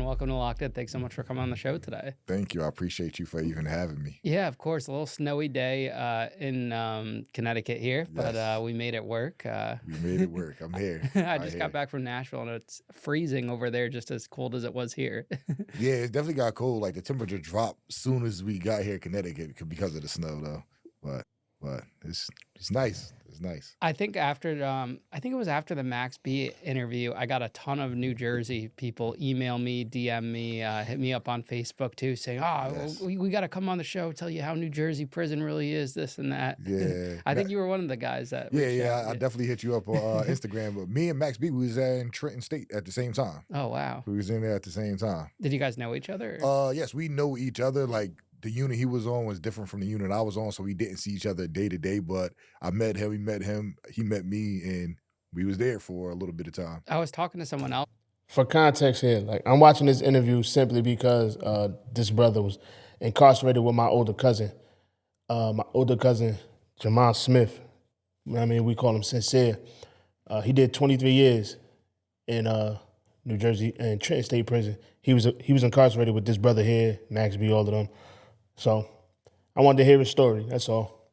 Welcome to Locked In. Thanks so much for coming on the show today. Thank you. I appreciate you for even having me. Yeah, of course. A little snowy day in Connecticut here, but Yes. we made it work. We made it work. I'm here. I just got back from Nashville, and it's freezing over there, just as cold as it was here. Yeah, it definitely got cold. Like the temperature dropped as soon as we got here, Connecticut, because of the snow, though. But it's nice. It's nice. I think it was after the Max B interview, I got a ton of New Jersey people email me, DM me, hit me up on Facebook too, saying, Yes. we got to come on the show, tell you how New Jersey prison really is, this and that. Yeah. I think you were one of the guys that Yeah, reached out. I definitely hit you up on Instagram. But me and Max B, we was in Trenton State at the same time. Oh, wow. We was in there at the same time. Did you guys know each other? Yes, we know each other. Like the unit he was on was different from the unit I was on, so we didn't see each other day to day. But I met him, he met me, and we was there for a little bit of time. I was talking to someone else. For context here, like I'm watching this interview simply because this brother was incarcerated with my older cousin. Jamal Smith. I mean, we call him Sincere. He did 23 years in New Jersey and Trenton State Prison. He was incarcerated with this brother here, Max B, all of them. So I wanted to hear his story. That's all.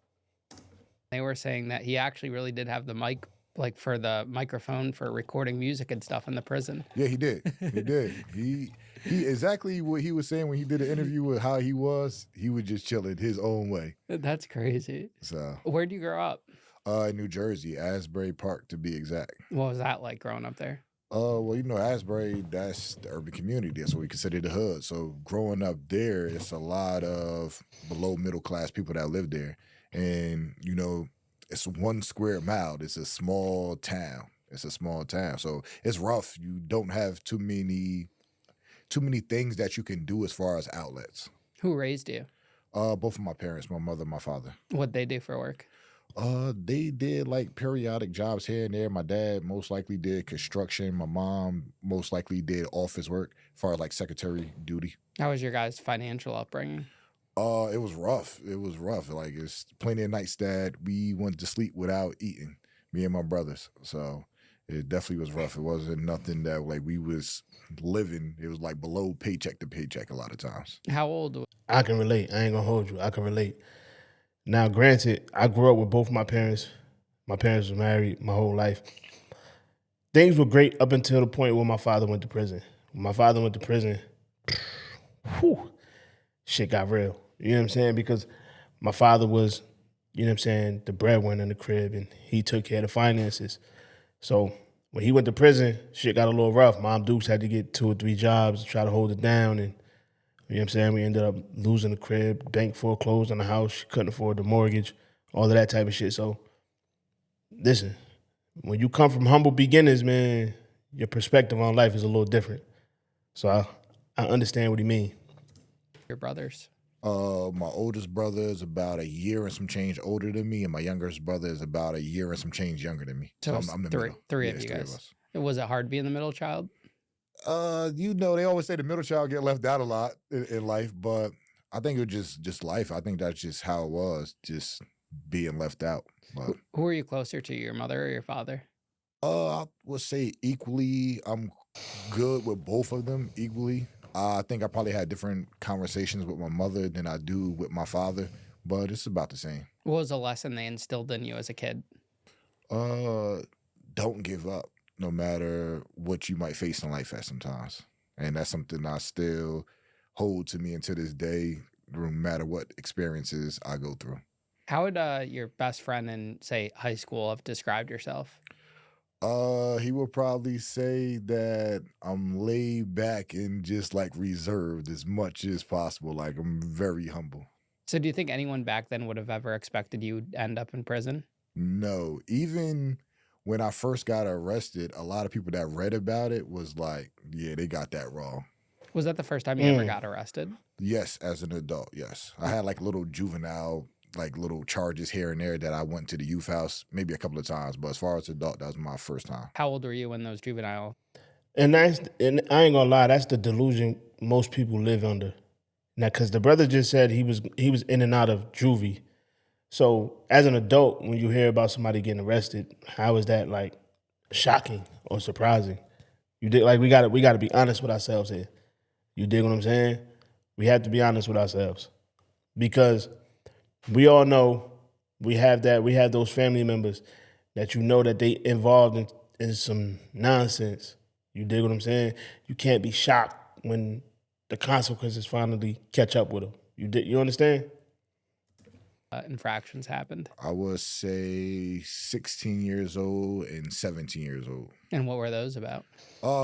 They were saying that he actually really did have the mic, like for the microphone for recording music and stuff in the prison. Yeah, he did. He did. He exactly what he was saying when he did an interview with how he was just chilling his own way. That's crazy. So Where'd you grow up? in New Jersey, Asbury Park to be exact. What was that like growing up there? Well, Asbury, that's the urban community. That's what we consider the hood. So growing up there, it's a lot of below middle class people that live there. And, it's 1 square mile. It's a small town. So it's rough. You don't have too many things that you can do as far as outlets. Who raised you? Both of my parents, my mother and my father. What'd they do for work? They did like periodic jobs here and there. My dad most likely did construction. My mom most likely did office work as far as like secretary duty. How was your guys' financial upbringing? It was rough. Like it's plenty of nights that we went to sleep without eating, me and my brothers. So it definitely was rough. It wasn't nothing that like we was living. It was like below paycheck to paycheck a lot of times. How old? I can relate. I ain't gonna hold you. I can relate. Now, granted, I grew up with both my parents. My parents were married my whole life. Things were great up until the point where my father went to prison. When my father went to prison, shit got real. You know what I'm saying? Because my father was, the breadwinner in the crib, and he took care of the finances. So when he went to prison, shit got a little rough. Mom Dukes had to get 2 or 3 jobs to try to hold it down, and you know what I'm saying? We ended up losing the crib, bank foreclosed on the house, she couldn't afford the mortgage, all of that type of shit. So, listen, when you come from humble beginnings, man, your perspective on life is a little different. So I understand what he mean. Your brothers? My oldest brother is about a year and some change older than me, and my youngest brother is about a year and some change younger than me. So I'm the three, middle. three Yeah, of it's you three of guys. us. Was it hard being the middle child? They always say the middle child get left out a lot in life, but I think it was just life. I think that's just how it was, just being left out. But Who are you closer to, your mother or your father? I would say equally. I'm good with both of them equally. I think I probably had different conversations with my mother than I do with my father, but it's about the same. What was a lesson they instilled in you as a kid? Don't give up, no matter what you might face in life at sometimes. And that's something I still hold to me until this day, no matter what experiences I go through. How would your best friend in, say, high school have described yourself? He would probably say that I'm laid back and just like reserved as much as possible. Like I'm very humble. So do you think anyone back then would have ever expected you to end up in prison? No, even when I first got arrested, a lot of people that read about it was like, yeah, they got that wrong. Was that the first time you ever got arrested? Yes, as an adult, yes. I had like little juvenile, like little charges here and there that I went to the youth house maybe a couple of times, but as far as adult, that was my first time. How old were you when those juvenile? And I ain't gonna lie, that's the delusion most people live under. Now, because the brother just said he was in and out of juvie. So as an adult, when you hear about somebody getting arrested, how is that like shocking or surprising? You did like we gotta be honest with ourselves here. You dig what I'm saying? We have to be honest with ourselves because we all know we have those family members that you know that they involved in some nonsense. You dig what I'm saying? You can't be shocked when the consequences finally catch up with them. You understand? Infractions happened. I would say 16 years old and 17 years old. And what were those about?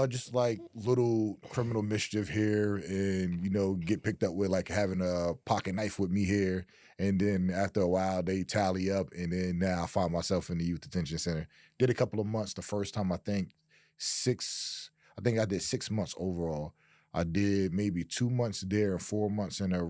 Just like little criminal mischief here, and get picked up with like having a pocket knife with me here, and then after a while they tally up, and then now I find myself in the youth detention center. Did a couple of months the first time. I think I did 6 months overall. I did maybe 2 months there and 4 months in a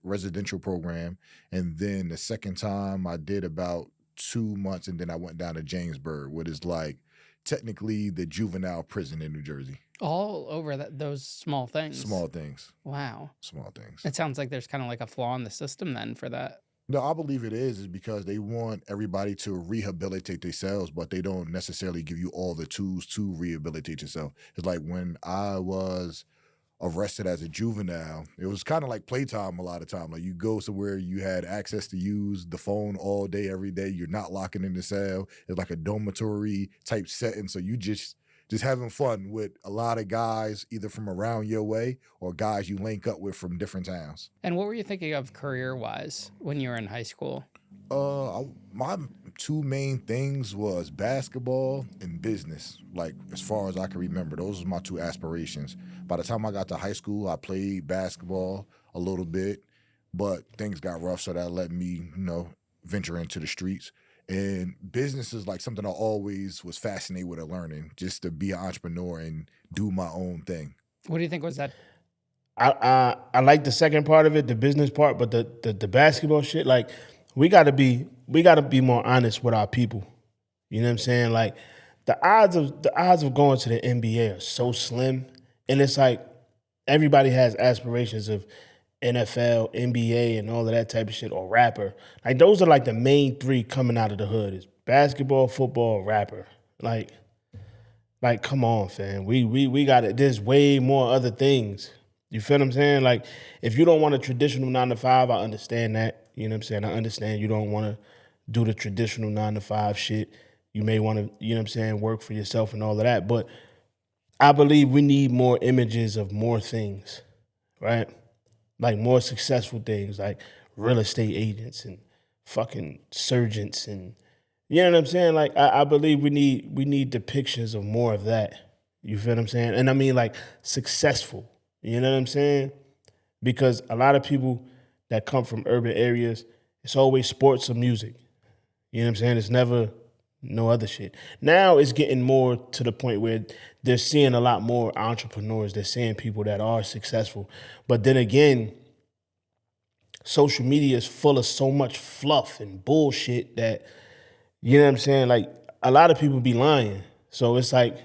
residential program, and then the second time I did about 2 months, and then I went down to Jamesburg, what is like technically the juvenile prison in New Jersey. All over those small things. Small things. Wow. Small things. It sounds like there's kind of like a flaw in the system then for that. No, I believe it is because they want everybody to rehabilitate themselves, but they don't necessarily give you all the tools to rehabilitate yourself. It's like when I was arrested as a juvenile, it was kind of like playtime a lot of time. Like you go somewhere, you had access to use the phone all day, every day. You're not locking in the cell. It's like a dormitory type setting. So you just having fun with a lot of guys, either from around your way or guys you link up with from different towns. And what were you thinking of career-wise when you were in high school? My two main things was basketball and business. Like as far as I can remember, those were my two aspirations. By the time I got to high school, I played basketball a little bit, but things got rough, so that let me, venture into the streets. And business is like something I always was fascinated with learning, just to be an entrepreneur and do my own thing. What do you think was that? I like the second part of it, the business part, but the basketball shit, like we gotta be more honest with our people. You know what I'm saying? Like the odds of going to the NBA are so slim, and it's like everybody has aspirations of NFL, NBA, and all of that type of shit, or rapper. Like those are like the main three coming out of the hood: is basketball, football, rapper. Like come on, fam. We got it. There's way more other things. You feel what I'm saying? Like, if you don't want a traditional 9 to 5, I understand that. You know what I'm saying? I understand you don't want to do the traditional 9 to 5 shit. You may want to, you know what I'm saying, work for yourself and all of that. But I believe we need more images of more things, right? Like more successful things, like real estate agents and fucking surgeons and you know what I'm saying? Like I believe we need depictions of more of that. You feel what I'm saying? And I mean like successful. You know what I'm saying? Because a lot of people that come from urban areas, it's always sports or music. You know what I'm saying? It's never no other shit. Now it's getting more to the point where they're seeing a lot more entrepreneurs. They're seeing people that are successful. But then again, social media is full of so much fluff and bullshit that, you know what I'm saying? Like a lot of people be lying. So it's like,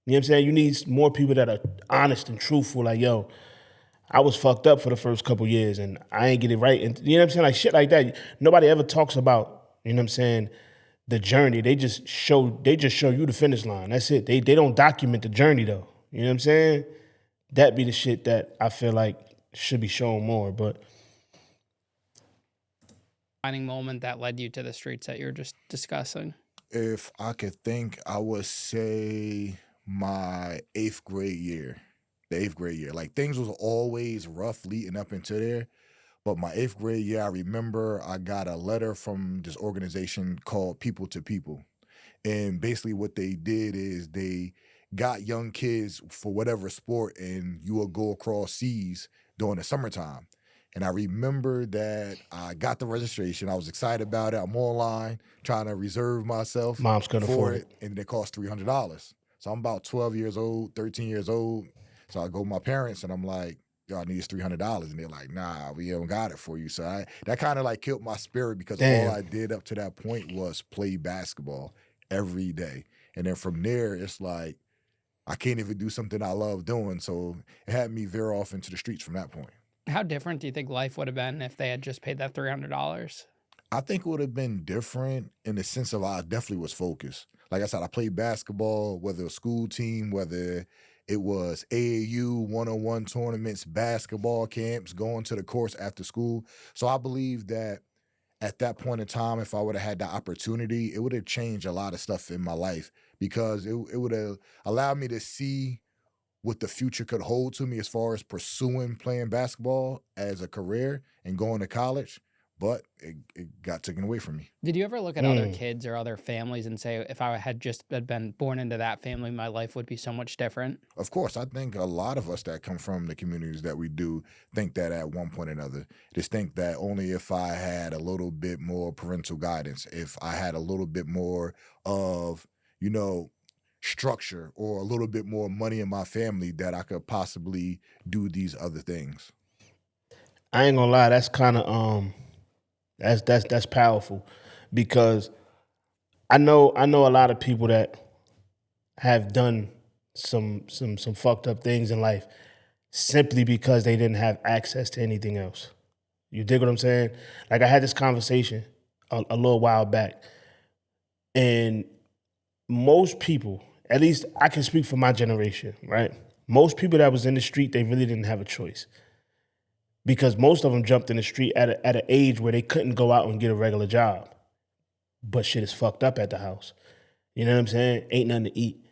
you know what I'm saying? You need more people that are honest and truthful. Like, yo, I was fucked up for the first couple years and I ain't get it right. And you know what I'm saying? Like shit like that. Nobody ever talks about, you know what I'm saying, the journey. They just show you the finish line. That's it. They don't document the journey though. You know what I'm saying? That be the shit that I feel like should be shown more. But Defining moment that led you to the streets that you were just discussing? If I could think, I would say my 8th grade year. The 8th grade year. Like things was always rough leading up into there. But my 8th grade year, I remember I got a letter from this organization called People to People. And basically what they did is they got young kids for whatever sport, and you would go across seas during the summertime. And I remember that I got the registration. I was excited about it. I'm online trying to reserve myself moms couldn't for afford it, and it cost $300. So I'm about 12 years old, 13 years old. So I go to my parents and I'm like, yo, I need this $300. And they're like, nah, we don't got it for you. So that kind of like killed my spirit because Damn. all I did up to that point was play basketball every day. And then from there, it's like, I can't even do something I love doing. So it had me veer off into the streets from that point. How different do you think life would have been if they had just paid that $300? I think it would have been different in the sense of I definitely was focused. Like I said, I played basketball, whether a school team, whether It was AAU one-on-one tournaments, basketball camps, going to the course after school. So I believe that at that point in time, if I would have had the opportunity, it would have changed a lot of stuff in my life because it would have allowed me to see what the future could hold to me as far as pursuing playing basketball as a career and going to college. But it got taken away from me. Did you ever look at other kids or other families and say, if I had just been born into that family, my life would be so much different? Of course, I think a lot of us that come from the communities that we do think that at one point or another. Just think that only if I had a little bit more parental guidance, if I had a little bit more of, structure or a little bit more money in my family that I could possibly do these other things. I ain't gonna lie, that's kind of that's powerful because I know a lot of people that have done some fucked up things in life simply because they didn't have access to anything else. You dig what I'm saying? Like I had this conversation a little while back, and most people, at least I can speak for my generation, right? Most people that was in the street, they really didn't have a choice because most of them jumped in the street at an age where they couldn't go out and get a regular job. But shit is fucked up at the house. You know what I'm saying? Ain't nothing to eat.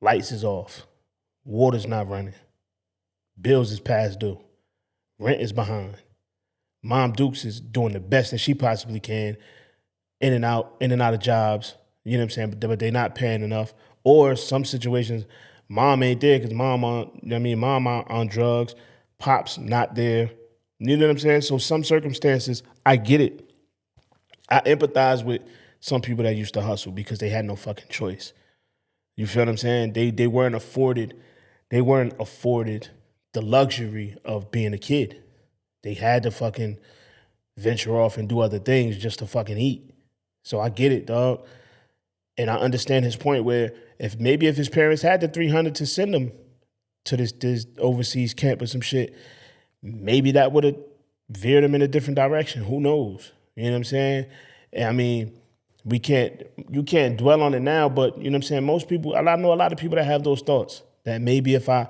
Lights is off. Water's not running. Bills is past due. Rent is behind. Mom Dukes is doing the best that she possibly can, in and out of jobs. You know what I'm saying? But they're not paying enough. Or some situations, mom ain't there because mom on drugs. Pop's not there. You know what I'm saying? So some circumstances, I get it. I empathize with some people that used to hustle because they had no fucking choice. You feel what I'm saying? They weren't afforded the luxury of being a kid. They had to fucking venture off and do other things just to fucking eat. So I get it, dog. And I understand his point where if his parents had the 300 to send him to this overseas camp or some shit, maybe that would have veered him in a different direction. Who knows? You know what I'm saying? And I mean, you can't dwell on it now, but you know what I'm saying? Most people, I know a lot of people that have those thoughts that maybe if I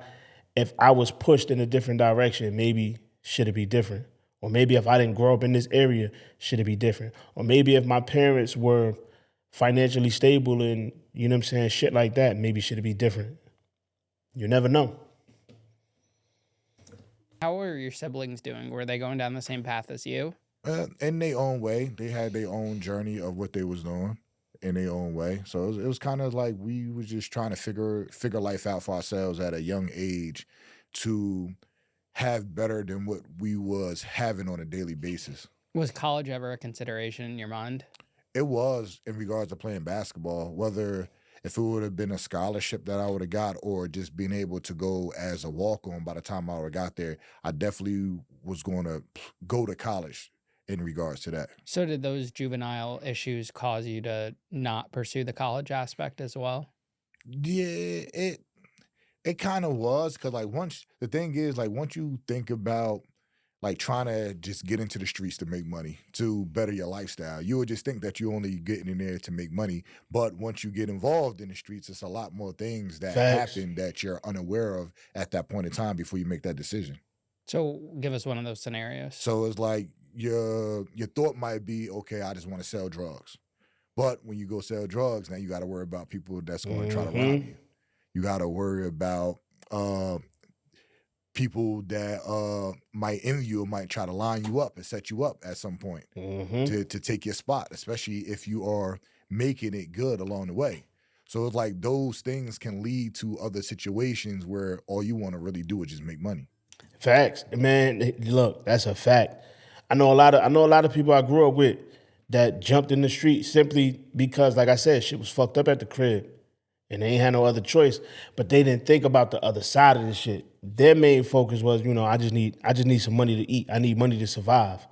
was pushed in a different direction, maybe should it be different? Or maybe if I didn't grow up in this area, should it be different? Or maybe if my parents were financially stable and, you know what I'm saying, shit like that, maybe should it be different? You never know. How were your siblings doing? Were they going down the same path as you? In their own way, they had their own journey of what they was doing in their own way. So it was kind of like we was just trying to figure life out for ourselves at a young age to have better than what we was having on a daily basis. Was college ever a consideration in your mind? It was in regards to playing basketball, whether if it would have been a scholarship that I would have got or just being able to go as a walk-on by the time I would have got there, I definitely was going to go to college in regards to that. So did those juvenile issues cause you to not pursue the college aspect as well? Yeah, it kind of was because like once you think about like trying to just get into the streets to make money to better your lifestyle, you would just think that you only getting in there to make money. But once you get involved in the streets, it's a lot more things that Facts. happen that you're unaware of at that point in time before you make that decision. So give us one of those scenarios. So it's like your thought might be, okay, I just want to sell drugs. But when you go sell drugs, now you got to worry about people that's going to try to rob you. You got to worry about people that might envy you or might try to line you up and set you up at some point to take your spot, especially if you are making it good along the way. So it's like those things can lead to other situations where all you want to really do is just make money. Facts, man. Look, that's a fact. I know a lot of people I grew up with that jumped in the street simply because, like I said, shit was fucked up at the crib, and they ain't had no other choice. But they didn't think about the other side of the shit. Their main focus was, I just need some money to eat. I need money to survive.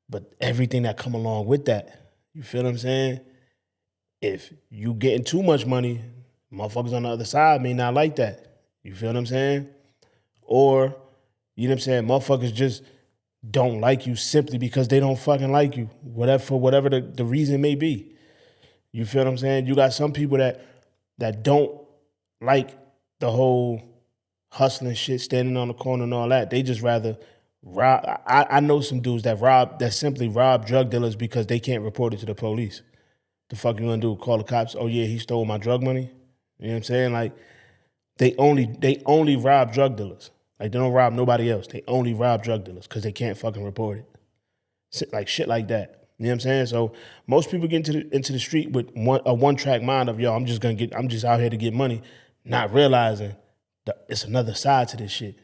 But everything that come along with that, you feel what I'm saying? If you getting too much money, motherfuckers on the other side may not like that. You feel what I'm saying? Or, you know what I'm saying, motherfuckers just don't like you simply because they don't fucking like you, whatever the reason may be. You feel what I'm saying? You got some people that don't like the whole hustling shit, standing on the corner and all that. They just rather rob. I know some dudes that simply rob drug dealers because they can't report it to the police. The fuck you gonna do? Call the cops? Oh yeah, he stole my drug money. You know what I'm saying? Like they only rob drug dealers. Like they don't rob nobody else. They only rob drug dealers because they can't fucking report it. Like shit like that. You know what I'm saying? So most people get into the street with a one track mind of I'm just out here to get money, not realizing that it's another side to this shit.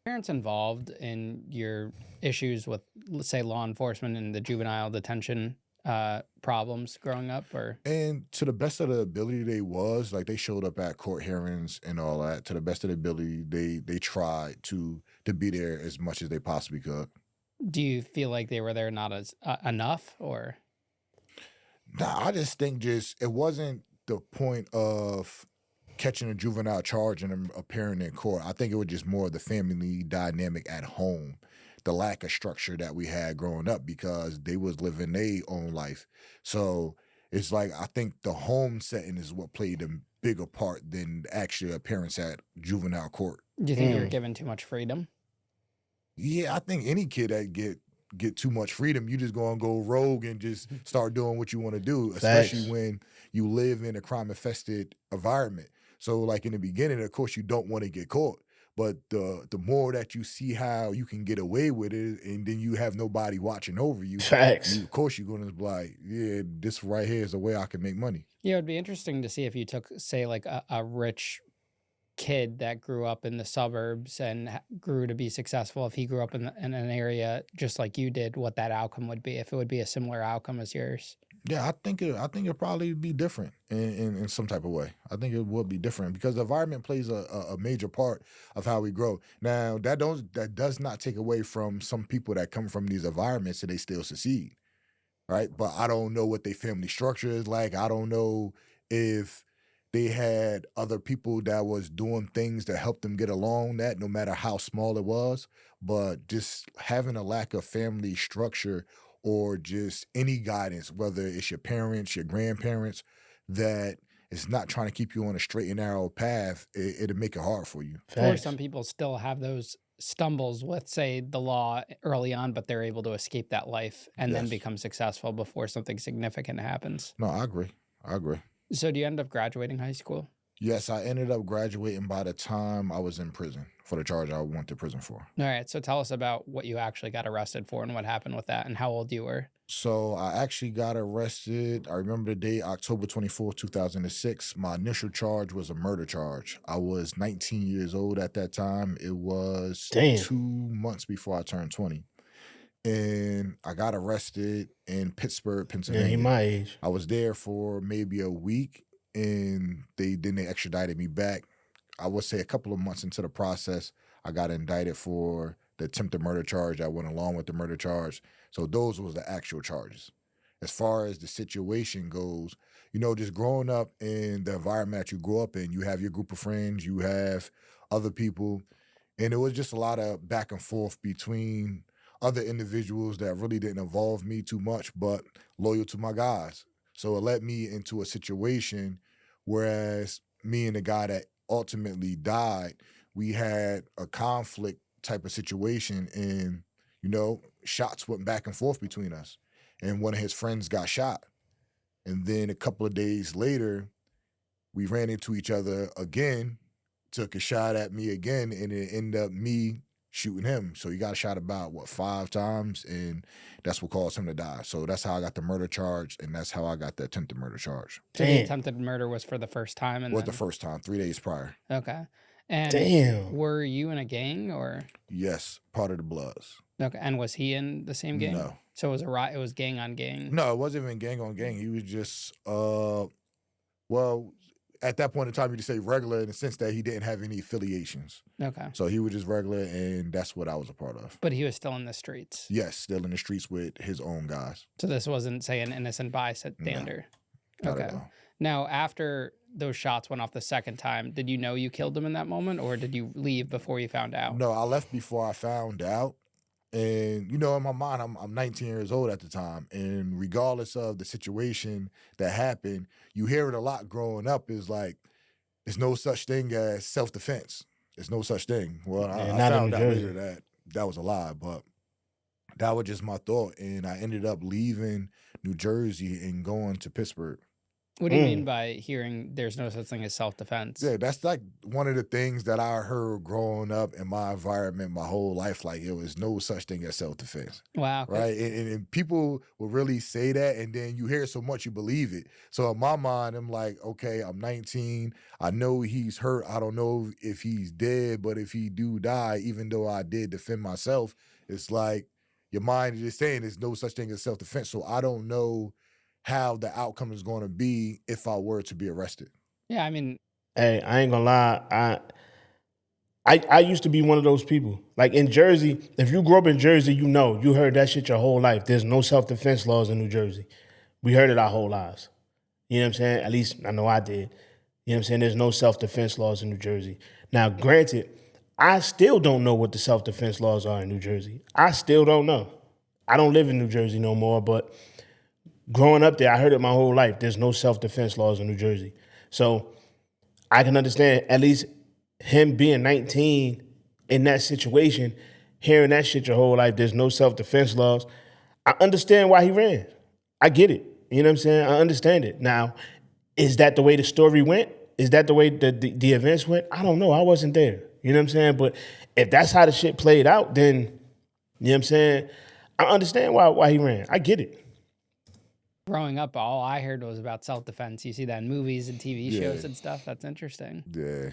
Parents involved in your issues with, let's say, law enforcement and the juvenile detention problems growing up, or And to the best of the ability they was, like they showed up at court hearings and all that. To the best of the ability, they tried to be there as much as they possibly could. do you feel like they were there not as enough, or Nah, I just think it wasn't the point of catching a juvenile charge and them appearing in court. I think it was just more of the family dynamic at home, the lack of structure that we had growing up because they was living their own life. So it's like I think the home setting is what played a bigger part than actually appearance at juvenile court. do you think you were given too much freedom? Yeah, I think any kid that get too much freedom, you just gonna go rogue and just start doing what you want to do, especially Facts. when you live in a crime infested environment. So, like in the beginning, of course, you don't want to get caught, but the more that you see how you can get away with it, and then you have nobody watching over you, Facts. of course you're gonna be like, yeah, this right here is a way I can make money. Yeah, it'd be interesting to see if you took, say, like a rich kid that grew up in the suburbs and grew to be successful, if he grew up in an area just like you did, what that outcome would be, if it would be a similar outcome as yours. Yeah, I think it probably be different in some type of way. I think it would be different because the environment plays a major part of how we grow. Now that does not take away from some people that come from these environments and they still succeed, right? But I don't know what their family structure is like. I don't know if they had other people that was doing things to help them get along that, no matter how small it was. But just having a lack of family structure or just any guidance, whether it's your parents, your grandparents, that is not trying to keep you on a straight and narrow path, it'll make it hard for you. Or Facts. some people still have those stumbles with, say, the law early on, but they're able to escape that life and then Yes. become successful before something significant happens. No, I agree. I agree. So do you end up graduating high school? Yes, I ended up graduating by the time I was in prison for the charge I went to prison for. All right, so tell us about what you actually got arrested for and what happened with that and how old you were. So I actually got arrested. I remember the date, October 24th, 2006. My initial charge was a murder charge. I was 19 years old at that time. It was Damn. 2 months before I turned 20. And I got arrested in Pittsburgh, Yeah, Pennsylvania. he my age. I was there for maybe a week and they extradited me back. I would say a couple of months into the process, I got indicted for the attempted murder charge that went along with the murder charge. So those was the actual charges. As far as the situation goes, just growing up in the environment that you grow up in, you have your group of friends, you have other people, and it was just a lot of back and forth between other individuals that really didn't involve me too much, but loyal to my guys. So it led me into a situation whereas me and the guy that ultimately died, we had a conflict type of situation and, shots went back and forth between us. And one of his friends got shot. And then a couple of days later, we ran into each other again, took a shot at me again, and it ended up me shooting him. So he got shot about 5 times, and that's what caused him to die. So that's how I got the murder charge, and that's how I got the attempted murder charge. So the Damn. attempted murder was for the first time, and Was the then first time, 3 days prior. okay. And Damn. were you in a gang or Yes, part of the Bloods. okay? And was he in the same gang? No. So it was it was gang on gang. No, it wasn't even gang on gang. He was just well, at that point in time you could say regular in the sense that he didn't have any affiliations. Okay. So he was just regular, and that's what I was a part of. But he was still in the streets. Yes, still in the streets with his own guys. So this wasn't, say, an innocent bystander. Not Okay. at all. Now, after those shots went off the second time, did you know you killed him in that moment, or did you leave before you found out? No, I left before I found out. And, in my mind, I'm 19 years old at the time. And regardless of the situation that happened, you hear it a lot growing up is like, there's no such thing as self-defense. There's no such thing. Well, Yeah, I not in New found out later Jersey. that that was a lie, but that was just my thought. And I ended up leaving New Jersey and going to Pittsburgh. What do you mean by hearing there's no such thing as self-defense? Yeah, that's like one of the things that I heard growing up in my environment my whole life. Like, it was no such thing as self-defense. Wow. Right. And people will really say that. And then you hear it so much, you believe it. So in my mind, I'm like, okay, I'm 19. I know he's hurt. I don't know if he's dead, but if he do die, even though I did defend myself, it's like your mind is just saying there's no such thing as self-defense. So I don't know how the outcome is going to be if I were to be arrested. Yeah, I mean, Hey, I ain't gonna lie. I used to be one of those people. Like in Jersey, if you grew up in Jersey, you heard that shit your whole life. There's no self-defense laws in New Jersey. We heard it our whole lives. You know what I'm saying? At least I know I did. You know what I'm saying? There's no self-defense laws in New Jersey. Now, granted, I still don't know what the self-defense laws are in New Jersey. I still don't know. I don't live in New Jersey no more, but growing up there, I heard it my whole life. There's no self-defense laws in New Jersey. So I can understand at least him being 19 in that situation, hearing that shit your whole life, there's no self-defense laws. I understand why he ran. I get it. You know what I'm saying? I understand it. Now, is that the way the story went? Is that the way the events went? I don't know. I wasn't there. You know what I'm saying? But if that's how the shit played out, then, you know what I'm saying? I understand why he ran. I get it. growing up, all I heard was about self-defense. You see that in movies and TV shows Yeah. and stuff. That's interesting. Yeah.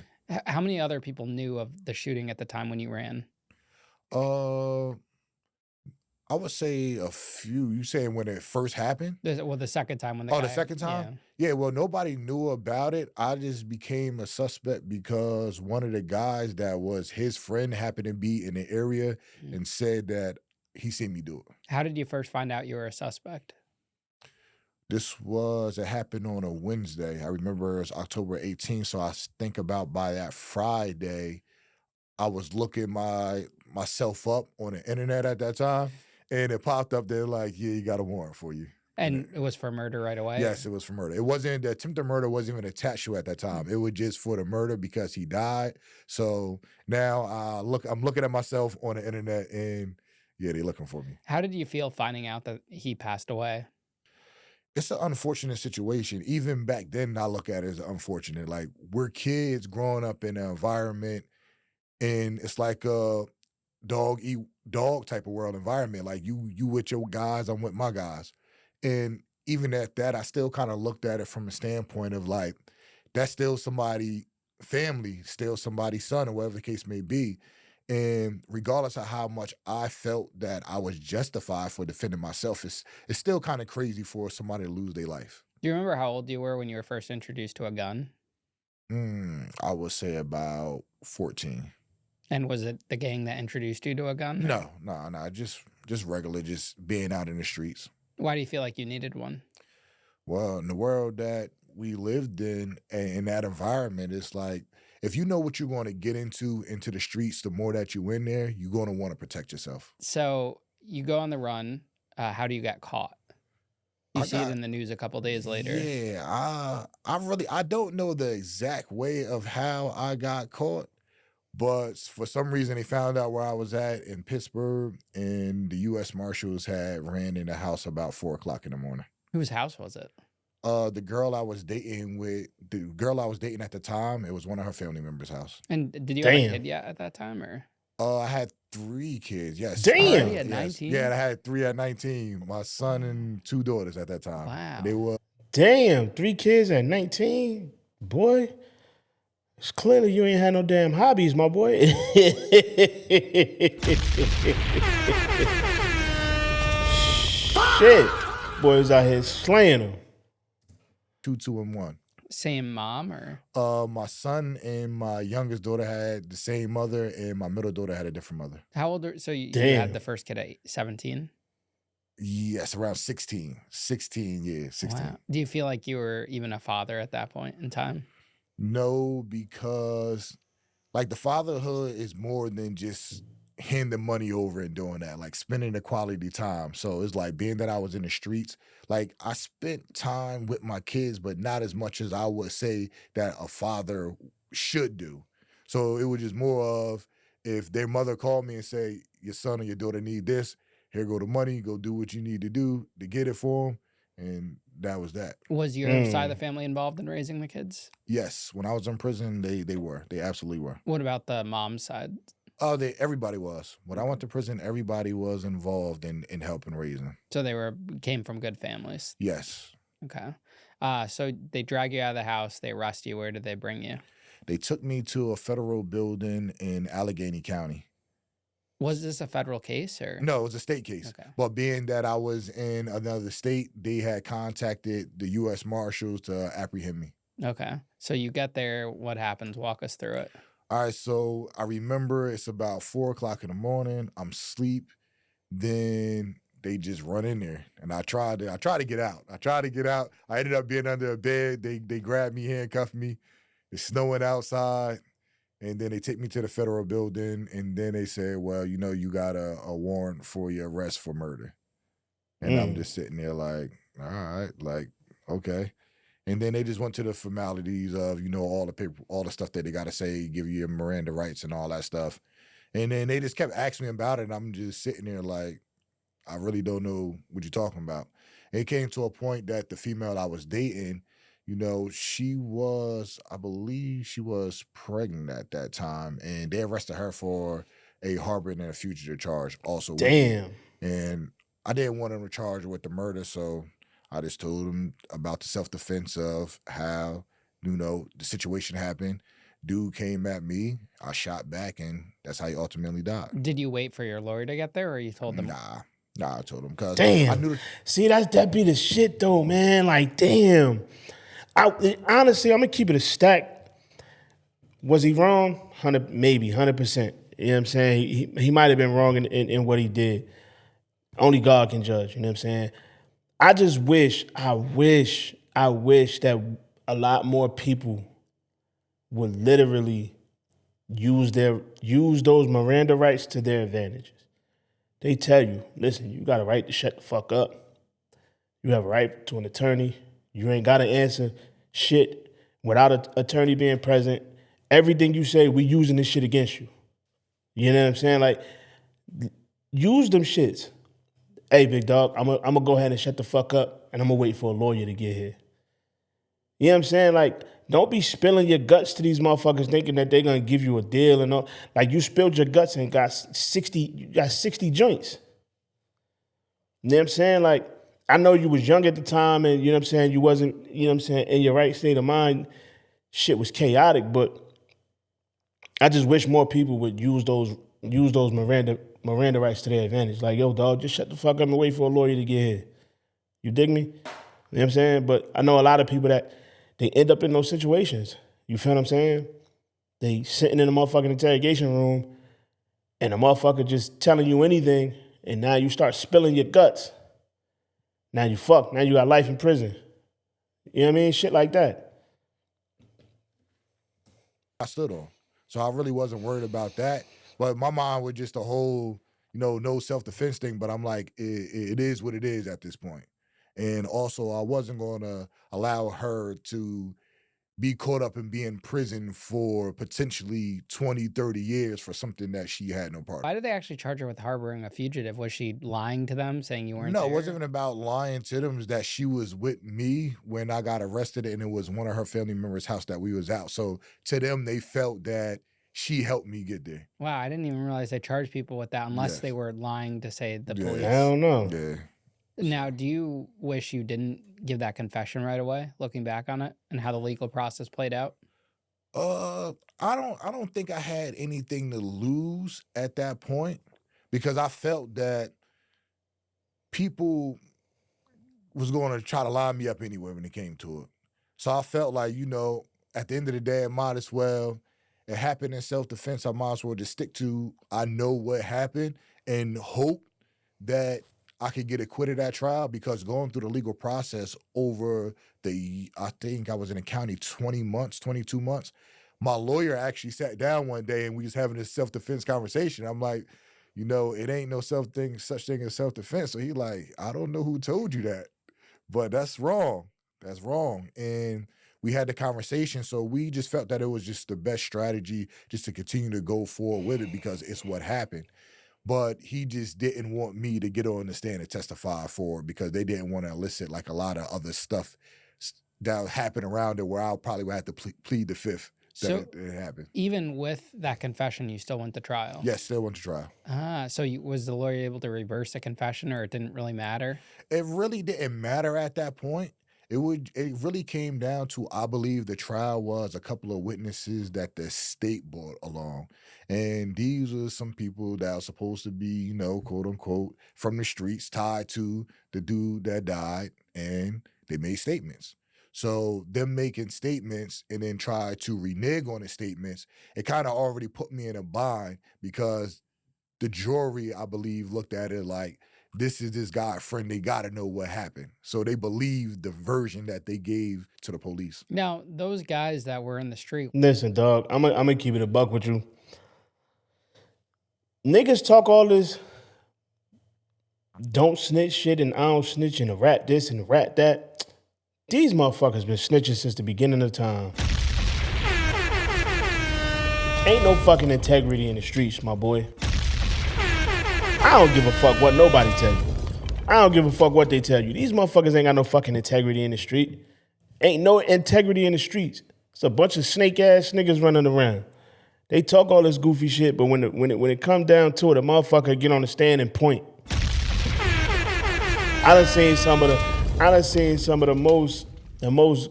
How many other people knew of the shooting at the time when you ran? Uh, I would say a few. You saying when it first happened? Well, the second time when the Oh, the guy, second time? Yeah, well, nobody knew about it. I just became a suspect because one of the guys that was his friend happened to be in the area Mm. and said that he seen me do it. How did you first find out you were a suspect? It happened on a Wednesday. I remember it was October 18th. So think about by that Friday, I was looking myself up on the internet at that time, and it popped up there like, yeah, you got a warrant for you. And it was for murder right away? Yes, it was for murder. It wasn't the attempted murder wasn't even attached to at that time. It was just for the murder because he died. So now I'm looking at myself on the internet, and yeah, they're looking for me. How did you feel finding out that he passed away? It's an unfortunate situation. Even back then, I look at it as unfortunate. Like, we're kids growing up in an environment, and it's like a dog eat dog type of world environment. Like, you with your guys, I'm with my guys. And even at that, I still kind of looked at it from a standpoint of like, that's still somebody family, still somebody's son, or whatever the case may be. And regardless of how much I felt that I was justified for defending myself, it's still kind of crazy for somebody to lose their life. Do you remember how old you were when you were first introduced to a gun? I would say about 14. And was it the gang that introduced you to a gun? No, just regular, just being out in the streets. Why do you feel like you needed one? Well, in the world that we lived in that environment, it's like if you know what you're going to get into the streets, the more that you in there, you're going to want to protect yourself. So you go on the run. How do you get caught? You see it in the news a couple days later. Yeah, I don't know the exact way of how I got caught, but for some reason they found out where I was at in Pittsburgh, and the U.S. Marshals had ran in the house about 4 o'clock in the morning. Whose house was it? The girl I was dating at the time, it was one of her family members' house. And did you have a kid yet at that time, or? I had 3 kids. Yes. Damn. Already at Yes. 19? Yeah, I had 3 at 19. My son and 2 daughters at that time. Wow. They were. Damn, 3 kids at 19? Boy, it's clearly you ain't had no damn hobbies, my boy. Shit. Boys out here slaying them. 2 and 1. Same mom, or? My son and my youngest daughter had the same mother, and my middle daughter had a different mother. How old are, so you Damn. had the first kid at 17? Yes, around 16. 16, yeah, 16. Wow. Do you feel like you were even a father at that point in time? No, because like the fatherhood is more than just handing money over and doing that, like spending the quality time. So it's like being that I was in the streets, like I spent time with my kids, but not as much as I would say that a father should do. So it was just more of if their mother called me and say, your son or your daughter need this, here go the money, go do what you need to do to get it for them. And that was that. Was your side of the family involved in raising the kids? Yes, when I was in prison, they absolutely were. What about the mom's side? Oh, everybody was. When I went to prison, everybody was involved in helping raising. So they came from good families. Yes. Okay. So they drag you out of the house, they arrest you. Where did they bring you? They took me to a federal building in Allegheny County. Was this a federal case or? No, it was a state case. Okay. But being that I was in another state, they had contacted the U.S. Marshals to apprehend me. Okay. So you get there. What happens? Walk us through it. All right, so I remember it's about 4:00 in the morning. I'm asleep. Then they just run in there, and I tried to get out. I ended up being under a bed. They grabbed me, handcuffed me. It's snowing outside, and then they take me to the federal building, and then they say, "Well, you know, you got a warrant for your arrest for murder." And I'm just sitting there like, all right, like, okay. And then they just went to the formalities of, you know, all the paper, all the stuff that they got to say, give you your Miranda rights and all that stuff. And then they just kept asking me about it. And I'm just sitting there like, I really don't know what you're talking about. And it came to a point that the female I was dating, you know, I believe she was pregnant at that time. And they arrested her for a harboring and a fugitive charge also. Damn. And I didn't want them to charge her with the murder. So I just told them about the self-defense of how, you know, the situation happened. Dude came at me. I shot back, and that's how he ultimately died. Did you wait for your lawyer to get there, or you told them? Nah, I told him because Damn. I knew. See, that be the shit though, man. Like, damn. Honestly, I'm gonna keep it a stack. Was he wrong? 100, maybe 100%. You know what I'm saying? He might have been wrong in what he did. Only God can judge. You know what I'm saying? I wish that a lot more people would literally use those Miranda rights to their advantages. They tell you, listen, you got a right to shut the fuck up. You have a right to an attorney. You ain't got to answer shit without an attorney being present. Everything you say, we using this shit against you. You know what I'm saying? Like, use them shits. Hey, big dog, I'm gonna go ahead and shut the fuck up, and I'm gonna wait for a lawyer to get here. You know what I'm saying? Like, don't be spilling your guts to these motherfuckers thinking that they're gonna give you a deal and all. Like, you spilled your guts and got 60 joints. You know what I'm saying? Like, I know you was young at the time, and you know what I'm saying, you wasn't, you know what I'm saying, in your right state of mind. Shit was chaotic, but I just wish more people would use those Miranda rights to their advantage. Like, yo, dog, just shut the fuck up and wait for a lawyer to get here. You dig me? You know what I'm saying? But I know a lot of people that they end up in those situations. You feel what I'm saying? They sitting in a motherfucking interrogation room and a motherfucker just telling you anything, and now you start spilling your guts. Now you fucked. Now you got life in prison. You know what I mean? Shit like that. I stood on. So I really wasn't worried about that. But my mind was just a whole, you know, no self-defense thing. But I'm like, it is what it is at this point. And also, I wasn't going to allow her to be caught up and be in prison for potentially 20, 30 years for something that she had no part of. Why did they actually charge her with harboring a fugitive? Was she lying to them, saying you weren't No, there? it wasn't even about lying to them. It was that she was with me when I got arrested, and it was one of her family members' house that we was out. So to them, they felt that she helped me get there. Wow, I didn't even realize they charged people with that unless they were lying to say the police. I don't know. Yeah. Now, do you wish you didn't give that confession right away, looking back on it and how the legal process played out? I don't think I had anything to lose at that point because I felt that people was going to try to line me up anyway when it came to it. So I felt like, you know, at the end of the day, I might as well, it happened in self-defense, I might as well just stick to, I know what happened and hope that I could get acquitted at trial because going through the legal process over I think I was in the county 20 months, 22 months, My lawyer actually sat down one day and we was having this self-defense conversation. I'm like, it ain't no such thing as self-defense. So he like, I don't know who told you that, but that's wrong. That's wrong. And we had the conversation. So we just felt that it was just the best strategy just to continue to go forward with it because it's what happened. But he just didn't want me to get on the stand and testify for it because they didn't want to elicit like a lot of other stuff that happened around it where I probably would have to plead the fifth that So it happened. even with that confession, you still went to trial? Yes, still went to trial. So was the lawyer able to reverse the confession, or it didn't really matter? It really didn't matter at that point. It really came down to, I believe the trial was a couple of witnesses that the state brought along. And these are some people that are supposed to be, quote unquote, from the streets tied to the dude that died, and they made statements. So them making statements and then try to renege on the statements, it kind of already put me in a bind because the jury, I believe, looked at it like, this is this guy's friend. They got to know what happened. So they believed the version that they gave to the police. Now, those guys that were in the street, Listen, dog, I'm gonna keep it a buck with you. Niggas talk all this don't snitch shit and I don't snitch and a rat this and a rat that. These motherfuckers been snitching since the beginning of time. Ain't no fucking integrity in the streets, my boy. I don't give a fuck what nobody tell you. I don't give a fuck what they tell you. These motherfuckers ain't got no fucking integrity in the street. Ain't no integrity in the streets. It's a bunch of snake ass niggas running around. They talk all this goofy shit, but when it come down to it, a motherfucker get on the stand and point. I done seen some of the most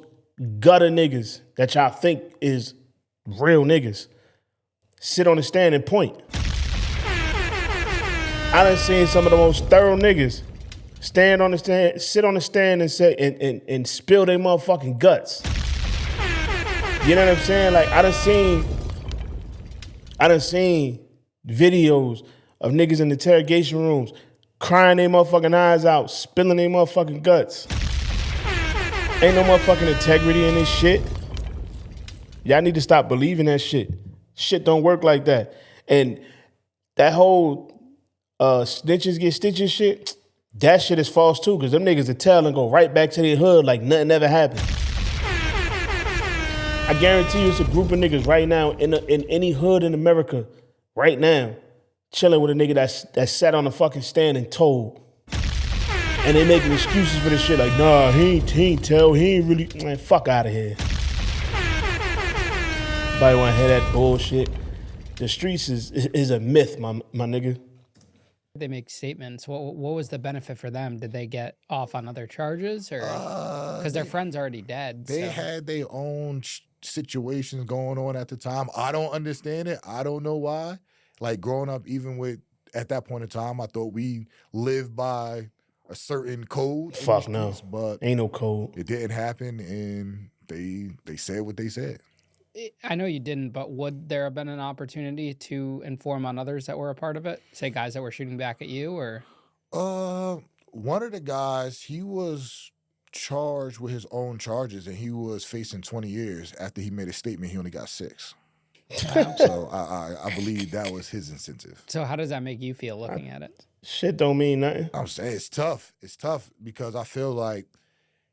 gutter niggas that y'all think is real niggas sit on the stand and point. I done seen some of the most thorough niggas sit on the stand and say and spill their motherfucking guts. You know what I'm saying? Like I done seen videos of niggas in interrogation rooms crying their motherfucking eyes out, spilling their motherfucking guts. Ain't no motherfucking integrity in this shit. Y'all need to stop believing that shit. Shit don't work like that. And that whole snitches get stitches shit, that shit is false too, because them niggas will tell and go right back to their hood like nothing ever happened. I guarantee you it's a group of niggas right now in any hood in America right now chilling with a nigga that sat on the fucking stand and told. And they making excuses for this shit like, nah, he ain't tell, he ain't really, man, fuck out of here. Nobody wanna hear that bullshit. The streets is a myth, my nigga. they make statements. What was the benefit for them? Did they get off on other charges, or because their friend's already dead? They So. had their own situations going on at the time. I don't understand it. I don't know why. Like growing up, even with at that point in time, I thought we lived by a certain code. Fuck no, but ain't no code. It didn't happen, and they said what they said. I know you didn't, but would there have been an opportunity to inform on others that were a part of it? Say guys that were shooting back at you, or? One of the guys, he was charged with his own charges, and he was facing 20 years. After he made a statement, he only got 6. Wow. So I believe that was his incentive. So how does that make you feel looking at it? Shit don't mean nothing. I'm saying it's tough. It's tough because I feel like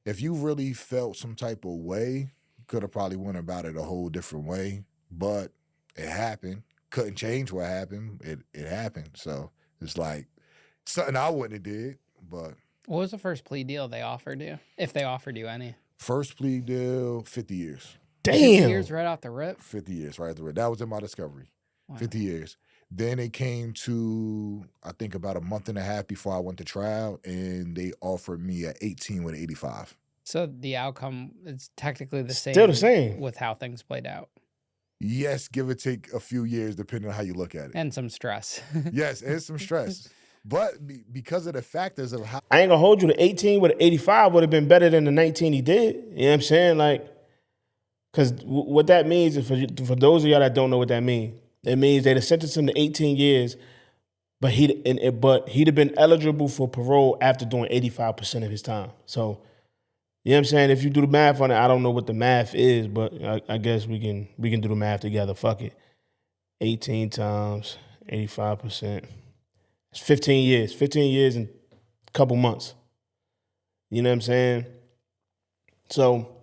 if you really felt some type of way, you could have probably went about it a whole different way. But it happened. Couldn't change what happened. It happened. So it's like something I wouldn't have did. But What was the first plea deal they offered you, if they offered you any? first plea deal, 50 years. 50 Damn. years right off the rip? 50 years right at the red. That was in my discovery. Wow. 50 years. Then it came to, I think, about a month and a half before I went to trial, and they offered me at 18 with 85. So the outcome is technically the same. Still the same. With how things played out. Yes, give or take a few years, depending on how you look at it. And some stress. Yes, and some stress. But because of the factors of how I ain't gonna hold you. The 18 with 85 would have been better than the 19 he did. You know what I'm saying? Like, because what that means is for those of y'all that don't know what that means, it means they'd have sentenced him to 18 years, but he'd have been eligible for parole after doing 85% of his time. So You know what I'm saying? If you do the math on it, I don't know what the math is, but I guess we can do the math together. Fuck it. 18 times 85%. It's 15 years. 15 years and a couple months. You know what I'm saying? So,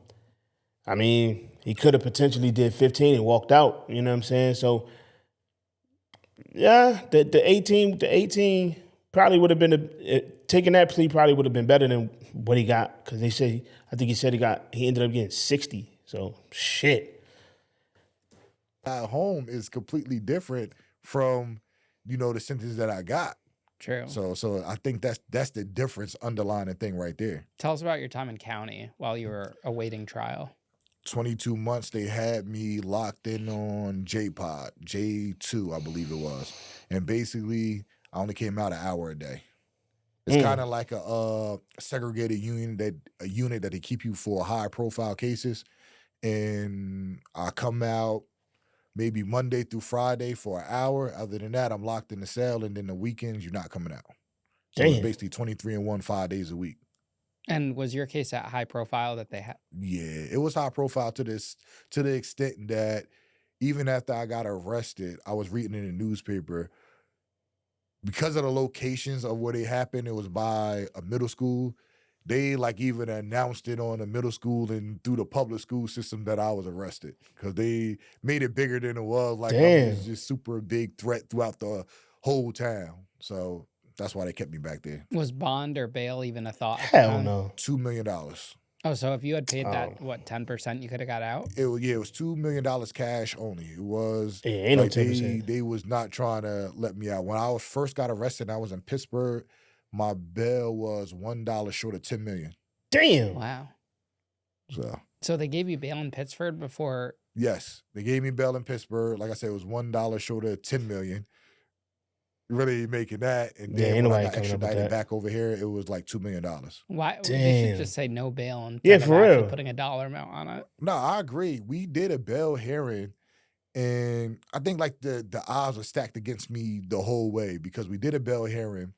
I mean, he could have potentially did 15 and walked out. You know what I'm saying? So, yeah, the 18 probably would have been taking that plea probably would have been better than what he got, because I think he said he ended up getting 60. So shit. At home is completely different from, the sentence that I got. True. So I think that's the difference underlying the thing right there. Tell us about your time in county while you were awaiting trial. 22 months, they had me locked in on J-Pod, J2, I believe it was. And basically, I only came out an hour a day. It's kind of like a segregated unit that they keep you for high profile cases. And I come out maybe Monday through Friday for an hour. Other than that, I'm locked in the cell, and then the weekends, you're not coming out. So it's basically 23 and 1, 5 days a week. And was your case that high profile that they had? Yeah, it was high profile to the extent that even after I got arrested, I was reading in the newspaper, because of the locations of where they happened, it was by a middle school. They even announced it on the middle school and through the public school system that I was arrested, because they made it bigger than it was. I was just super big threat throughout the whole town. So that's why they kept me back there. Was bond or bail even a thought? Hell no. $2 million. Oh, so if you had paid that, what, 10%, you could have got out? It was $2 million cash only. It was ain't no 10%. They was not trying to let me out. When I first got arrested and I was in Pittsburgh, my bail was $1 short of $10 million. Damn. Wow. So they gave you bail in Pittsburgh before? Yes, they gave me bail in Pittsburgh. Like I said, it was $1 short of $10 million. Really making that, and then when I got extradited back over here, it was like $2 million. Why? They should just say no bail instead Yeah, of for actually real. putting a dollar amount on it. No, I agree. We did a bail hearing, and I think the odds were stacked against me the whole way, because we did a bail hearing.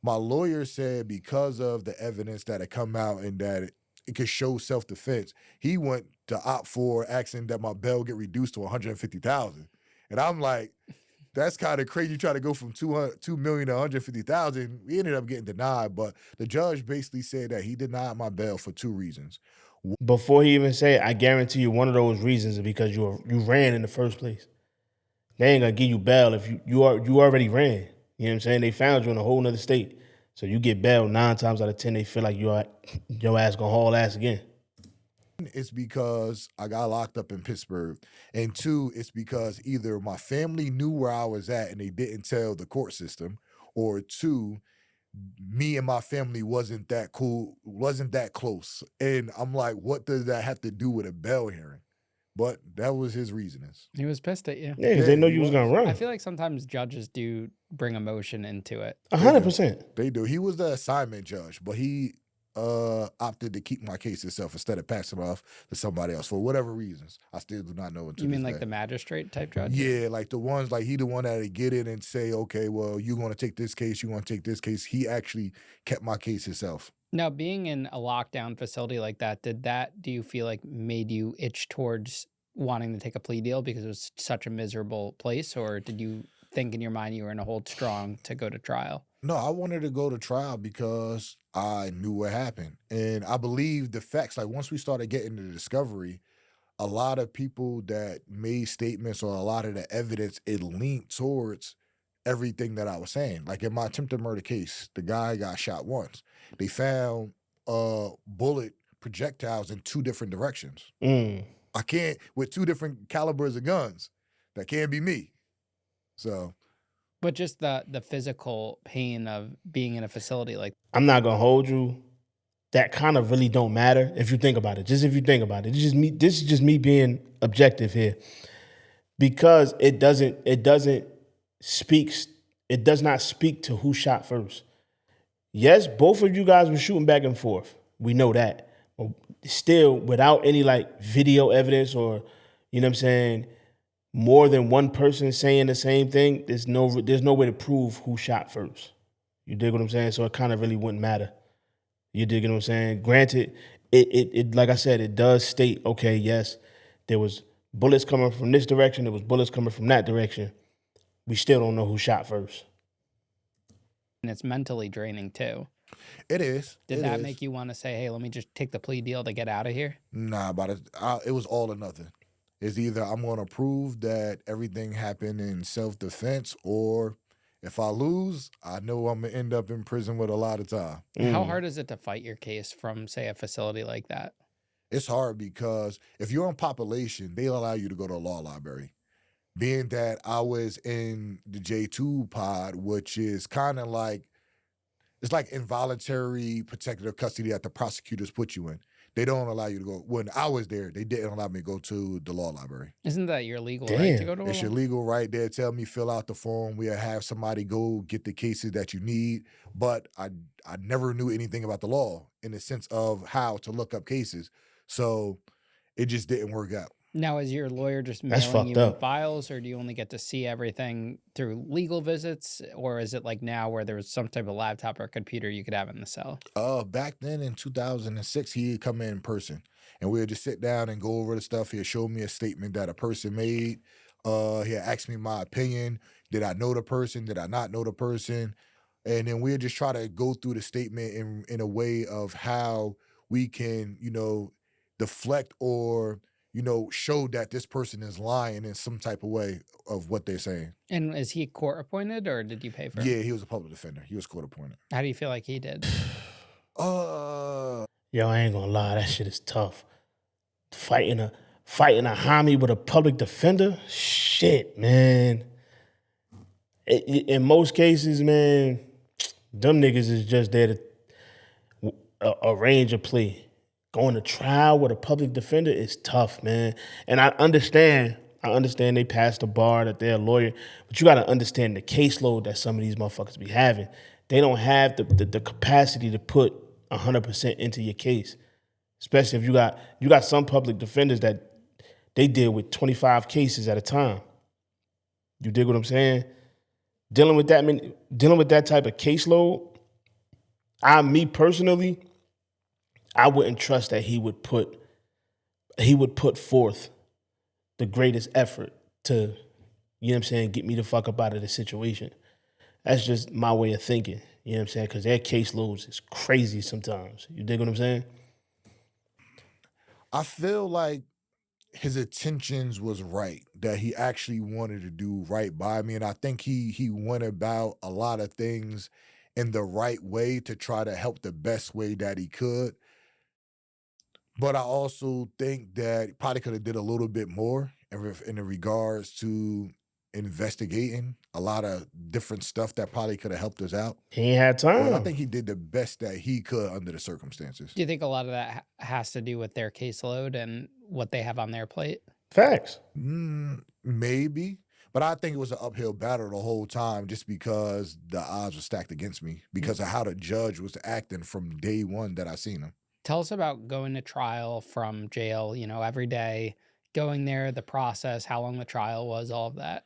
My lawyer said because of the evidence that had come out and that it could show self-defense, he went to opt for asking that my bail get reduced to $150,000. And I'm like, that's kind of crazy. You try to go from $2 million to $150,000. We ended up getting denied, but the judge basically said that he denied my bail for 2 reasons. Before he even said, I guarantee you one of those reasons is because you ran in the first place. They ain't gonna give you bail if you already ran. You know what I'm saying? They found you in a whole nother state. So you get bail 9 times out of 10, they feel like your ass gonna haul ass again. It's because I got locked up in Pittsburgh. And 2, it's because either my family knew where I was at and they didn't tell the court system, or 2, me and my family wasn't that close. And I'm like, what does that have to do with a bail hearing? But that was his reasonings. He was pissed at you. Yeah, because they know you was gonna run. I feel like sometimes judges do bring emotion into it. 100%. They do. He was the assignment judge, but he opted to keep my case himself instead of passing it off to somebody else for whatever reasons. I still do not know. You mean like the magistrate type judge? Yeah, like the ones, he the one that would get in and say, okay, well, you're going to take this case, you're going to take this case. He actually kept my case himself. Now, being in a lockdown facility like that, do you feel like made you itch towards wanting to take a plea deal because it was such a miserable place? Or did you think in your mind you were going to hold strong to go to trial? No, I wanted to go to trial because I knew what happened. And I believe the facts, once we started getting the discovery, a lot of people that made statements or a lot of the evidence, it leaned towards everything that I was saying. Like in my attempted murder case, the guy got shot once. They found bullet projectiles in 2 different directions. I can't, with 2 different calibers of guns, that can't be me. So. But just the physical pain of being in a facility like. I'm not gonna hold you. That kind of really don't matter if you think about it. Just if you think about it. This is just me being objective here. Because it does not speak to who shot first. Yes, both of you guys were shooting back and forth. We know that. But still, without any video evidence or, you know what I'm saying, more than one person saying the same thing, there's no way to prove who shot first. You dig what I'm saying? So it kind of really wouldn't matter. You dig what I'm saying? Granted, it like I said, it does state, okay, yes, there was bullets coming from this direction, there was bullets coming from that direction. We still don't know who shot first. And it's mentally draining too. It is. Did It that is. make you want to say, hey, let me just take the plea deal to get out of here? Nah, but it was all or nothing. It's either I'm going to prove that everything happened in self-defense, or if I lose, I know I'm going to end up in prison with a lot of time. How hard is it to fight your case from, say, a facility like that? It's hard because if you're on population, they allow you to go to a law library. Being that I was in the J2 pod, which is kind of like, it's like involuntary protective custody that the prosecutors put you in. They don't allow you to go. When I was there, they didn't allow me to go to the law library. Isn't that your legal right to go to a It's your law? legal right. They'll tell me, fill out the form. We'll have somebody go get the cases that you need. But I never knew anything about the law in the sense of how to look up cases. So it just didn't work out. Now, is your lawyer just That's mailing fucked you in up. files, or do you only get to see everything through legal visits? Or is it like now where there was some type of laptop or computer you could have in the cell? Back then in 2006, he'd come in person and we'd just sit down and go over the stuff. He'd show me a statement that a person made. He'd ask me my opinion. Did I know the person? Did I not know the person? And then we'd just try to go through the statement in a way of how we can, deflect or, show that this person is lying in some type of way of what they're saying. And is he court appointed, or did you pay for him? Yeah, he was a public defender. He was court appointed. How do you feel like he did? Uh, Yo, I ain't gonna lie, that shit is tough. Fighting a homie with a public defender, shit, man. In most cases, man, them niggas is just there to arrange a plea. Going to trial with a public defender is tough, man. And I understand they passed the bar, that they're a lawyer, but you got to understand the caseload that some of these motherfuckers be having. They don't have the capacity to put 100% into your case, especially if you got some public defenders that they deal with 25 cases at a time. You dig what I'm saying? Dealing with that type of caseload, me personally, I wouldn't trust that he would put forth the greatest effort to, you know what I'm saying, get me the fuck up out of the situation. That's just my way of thinking, you know what I'm saying? Because their caseloads is crazy sometimes. You dig what I'm saying? I feel like his intentions was right, that he actually wanted to do right by me. And I think he went about a lot of things in the right way to try to help the best way that he could. But I also think that he probably could have did a little bit more in regards to investigating a lot of different stuff that probably could have helped us out. He ain't had time. But I think he did the best that he could under the circumstances. Do you think a lot of that has to do with their caseload and what they have on their plate? Facts. Maybe. But I think it was an uphill battle the whole time just because the odds were stacked against me because of how the judge was acting from day one that I seen him. Tell us about going to trial from jail, every day, going there, the process, how long the trial was, all of that.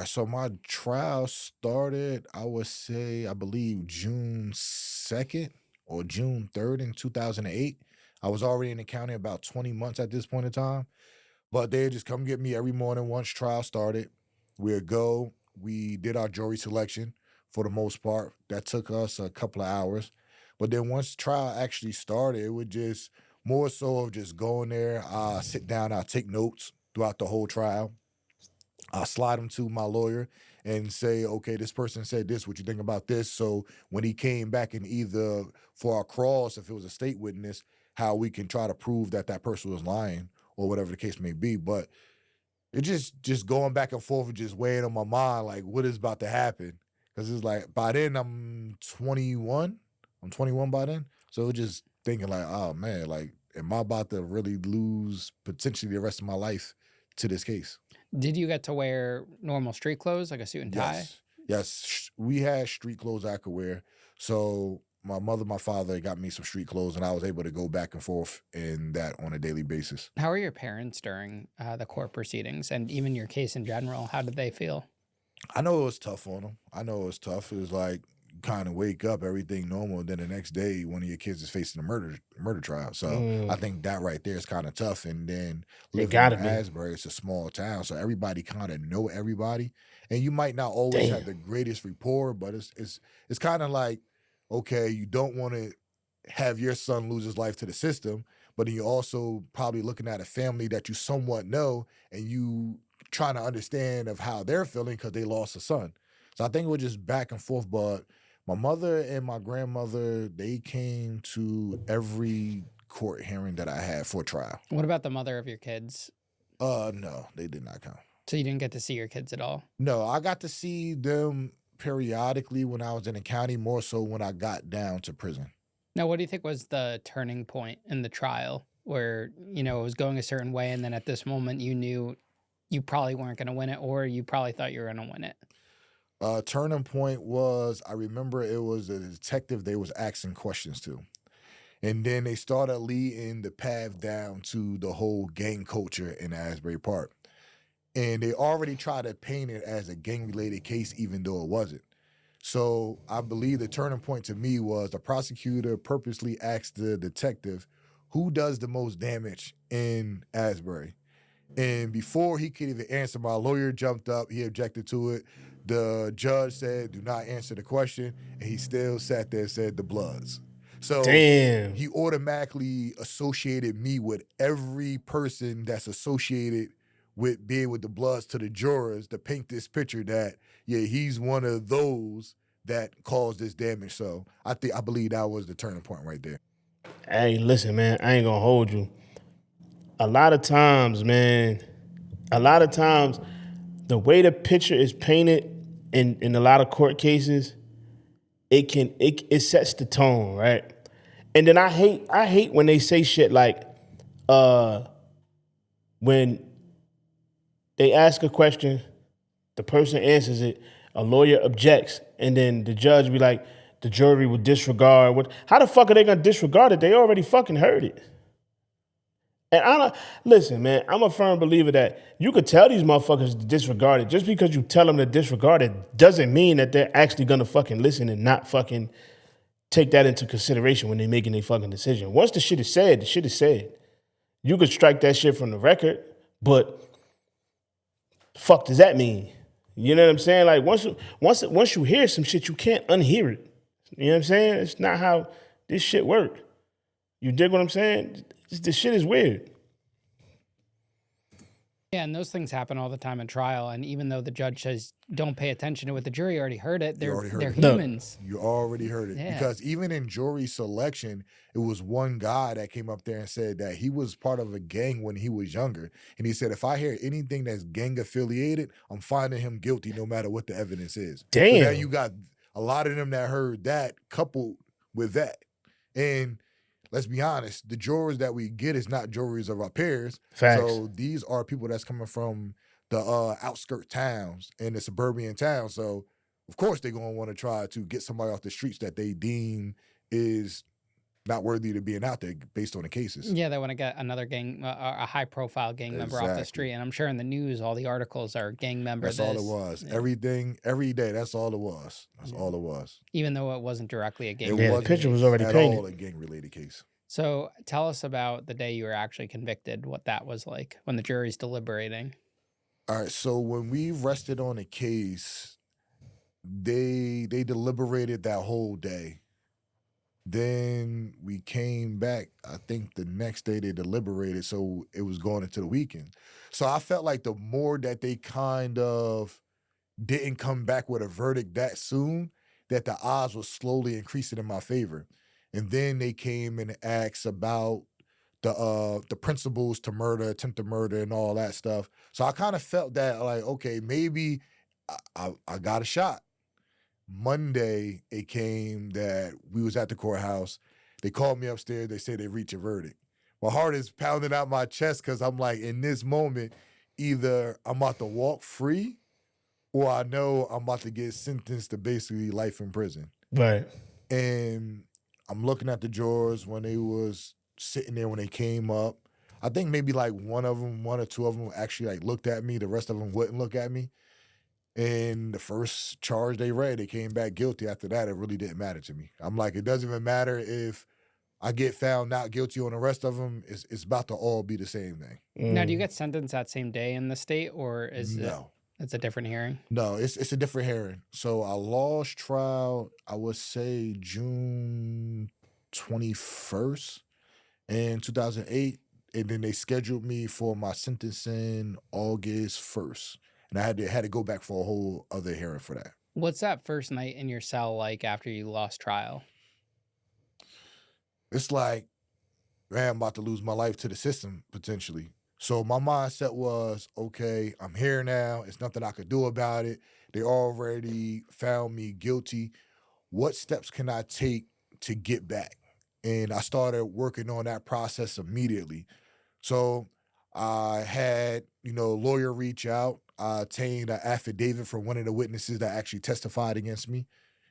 So my trial started, I would say, I believe June 2nd or June 3rd in 2008. I was already in the county about 20 months at this point in time. But they'd just come get me every morning once trial started. We'd go. We did our jury selection for the most part. That took us a couple of hours. But then once trial actually started, it would just more so of just going there, sit down, I'll take notes throughout the whole trial. I'll slide them to my lawyer and say, okay, this person said this, what you think about this? So when he came back and either for our cross, if it was a state witness, how we can try to prove that that person was lying or whatever the case may be. But it just going back and forth and just weighing on my mind, like what is about to happen? Because it's like by then I'm 21. I'm 21 by then. So just thinking like, oh man, like am I about to really lose potentially the rest of my life to this case? Did you get to wear normal street clothes, like a suit and tie? Yes. We had street clothes I could wear. So my mother, my father got me some street clothes, and I was able to go back and forth in that on a daily basis. How were your parents during the court proceedings and even your case in general? How did they feel? I know it was tough on them. I know it was tough. It was like kind of wake up, everything normal, and then the next day one of your kids is facing a murder trial. So I think that right there is kind of tough. And then It living in gotta be. Asbury, it's a small town, so everybody kind of know everybody, and you might not always have the greatest rapport, but it's kind of like, okay, you don't want to have your son lose his life to the system, but then you're also probably looking at a family that you somewhat know, and you trying to understand of how they're feeling because they lost a son. So I think we're just back and forth, but my mother and my grandmother, they came to every court hearing that I had for trial. What about the mother of your kids? No, they did not come. So you didn't get to see your kids at all? No, I got to see them periodically when I was in the county, more so when I got down to prison. Now, what do you think was the turning point in the trial where, it was going a certain way, and then at this moment you knew you probably weren't going to win it, or you probably thought you were going to win it? Turning point was, I remember it was a detective they was asking questions to. And then they started leading the path down to the whole gang culture in Asbury Park. And they already tried to paint it as a gang-related case, even though it wasn't. So I believe the turning point to me was the prosecutor purposely asked the detective, who does the most damage in Asbury? And before he could even answer, my lawyer jumped up. He objected to it. The judge said, do not answer the question. And he still sat there and said, the Bloods. So Damn. he automatically associated me with every person that's associated with being with the Bloods to the jurors to paint this picture that, yeah, he's one of those that caused this damage. So I believe that was the turning point right there. Hey, listen, man, I ain't gonna hold you. A lot of times, man, the way the picture is painted in a lot of court cases, it sets the tone, right? And then I hate when they say shit like, when they ask a question, the person answers it, a lawyer objects, and then the judge be like, the jury will disregard what. How the fuck are they gonna disregard it? They already fucking heard it. And listen, man, I'm a firm believer that you could tell these motherfuckers to disregard it. Just because you tell them to disregard it doesn't mean that they're actually gonna fucking listen and not fucking take that into consideration when they're making their fucking decision. Once the shit is said, the shit is said. You could strike that shit from the record, but the fuck does that mean? You know what I'm saying? Like once you hear some shit, you can't unhear it. You know what I'm saying? It's not how this shit work. You dig what I'm saying? This shit is weird. Yeah, and those things happen all the time in trial. And even though the judge says don't pay attention to it, the jury already heard it. They're humans. You already heard it. Yeah. Because even in jury selection, it was one guy that came up there and said that he was part of a gang when he was younger. And he said, if I hear anything that's gang affiliated, I'm finding him guilty no matter what the evidence is. Damn. So now you got a lot of them that heard that coupled with that. And let's be honest, the jurors that we get is not juries of our peers. Facts. So these are people that's coming from the outskirt towns and the suburban towns. So of course they're going to want to try to get somebody off the streets that they deem is not worthy to being out there based on the cases. Yeah, they want to get another gang, a high-profile gang member off the street. And I'm sure in the news, all the articles are gang member. That's all it was. Yeah. Everything, every day, that's all it was. That's all it was. Even though it wasn't directly a gang. The picture was already painted. All a gang-related case. So tell us about the day you were actually convicted, what that was like when the jury's deliberating. All right, so when we rested on a case, they deliberated that whole day. Then we came back, I think the next day they deliberated, so it was going into the weekend. So I felt like the more that they kind of didn't come back with a verdict that soon, that the odds were slowly increasing in my favor. And then they came and asked about the principles to murder, attempt to murder, and all that stuff. So I kind of felt that like, okay, maybe I got a shot. Monday, it came that we was at the courthouse. They called me upstairs. They said they reached a verdict. My heart is pounding out my chest because I'm like, in this moment, either I'm about to walk free or I know I'm about to get sentenced to basically life in prison. Right. And I'm looking at the jurors when they was sitting there when they came up. I think maybe like one or two of them actually like looked at me. The rest of them wouldn't look at me. And the first charge they read, they came back guilty. After that, it really didn't matter to me. I'm like, it doesn't even matter if I get found not guilty on the rest of them. It's about to all be the same thing. Now, do you get sentenced that same day in the state, or is No, it's a different hearing? no, it's a different hearing. So I lost trial, I would say June 21st in 2008. And then they scheduled me for my sentencing August 1st. And I had to go back for a whole other hearing for that. What's that first night in your cell like after you lost trial? It's like, man, I'm about to lose my life to the system potentially. So my mindset was, okay, I'm here now. It's nothing I could do about it. They already found me guilty. What steps can I take to get back? And I started working on that process immediately. So I had, lawyer reach out. I obtained an affidavit from one of the witnesses that actually testified against me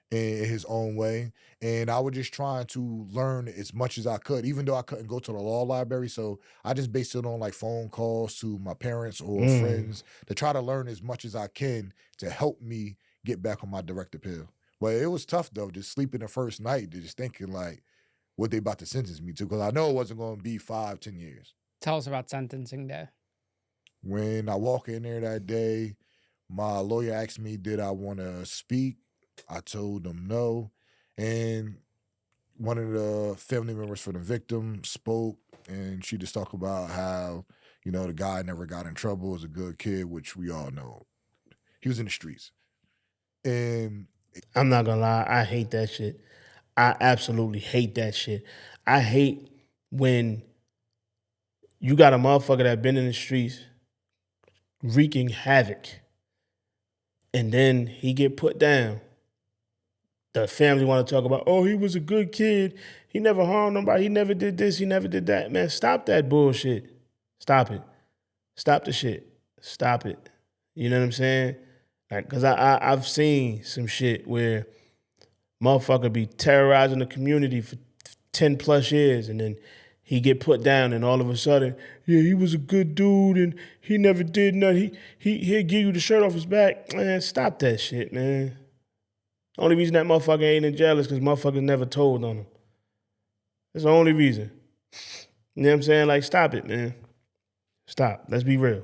in his own way. And I was just trying to learn as much as I could, even though I couldn't go to the law library. So I just based it on like phone calls to my parents or friends to try to learn as much as I can to help me get back on my direct appeal. But it was tough though, just sleeping the first night, just thinking like what they about to sentence me to, because I know it wasn't going to be 5, 10 years. Tell us about sentencing day. When I walk in there that day, my lawyer asked me, did I want to speak? I told them no. And one of the family members for the victim spoke, and she just talked about how, the guy never got in trouble, was a good kid, which we all know. He was in the streets. And I'm not gonna lie, I hate that shit. I absolutely hate that shit. I hate when you got a motherfucker that been in the streets wreaking havoc, and then he get put down. The family want to talk about, oh, he was a good kid. He never harmed nobody. He never did this. He never did that. Man, stop that bullshit. Stop it. Stop the shit. Stop it. You know what I'm saying? Like, cause I've seen some shit where motherfucker be terrorizing the community for 10 plus years, and then he get put down, and all of a sudden, yeah, he was a good dude and he never did nothing. He'll give you the shirt off his back. Man, stop that shit, man. Only reason that motherfucker ain't in jail is because motherfuckers never told on him. That's the only reason. You know what I'm saying? Like, stop it, man. Stop. Let's be real.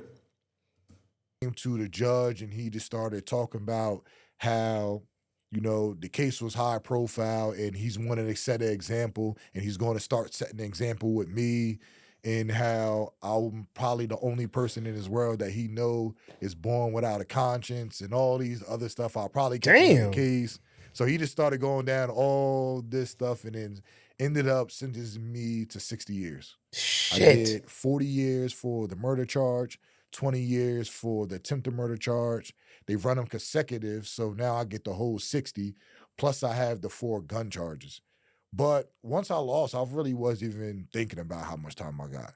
came to the judge, and he just started talking about how, the case was high profile, and he's wanting to set an example, and he's going to start setting an example with me, and how I'm probably the only person in this world that he know is born without a conscience, and all these other stuff. I'll probably get in the Damn. case. So he just started going down all this stuff, and then ended up sentencing me to 60 years. I Shit. did 40 years for the murder charge, 20 years for the attempted murder charge. They run them consecutive, so now I get the whole 60, plus I have the 4 gun charges. But once I lost, I really wasn't even thinking about how much time I got.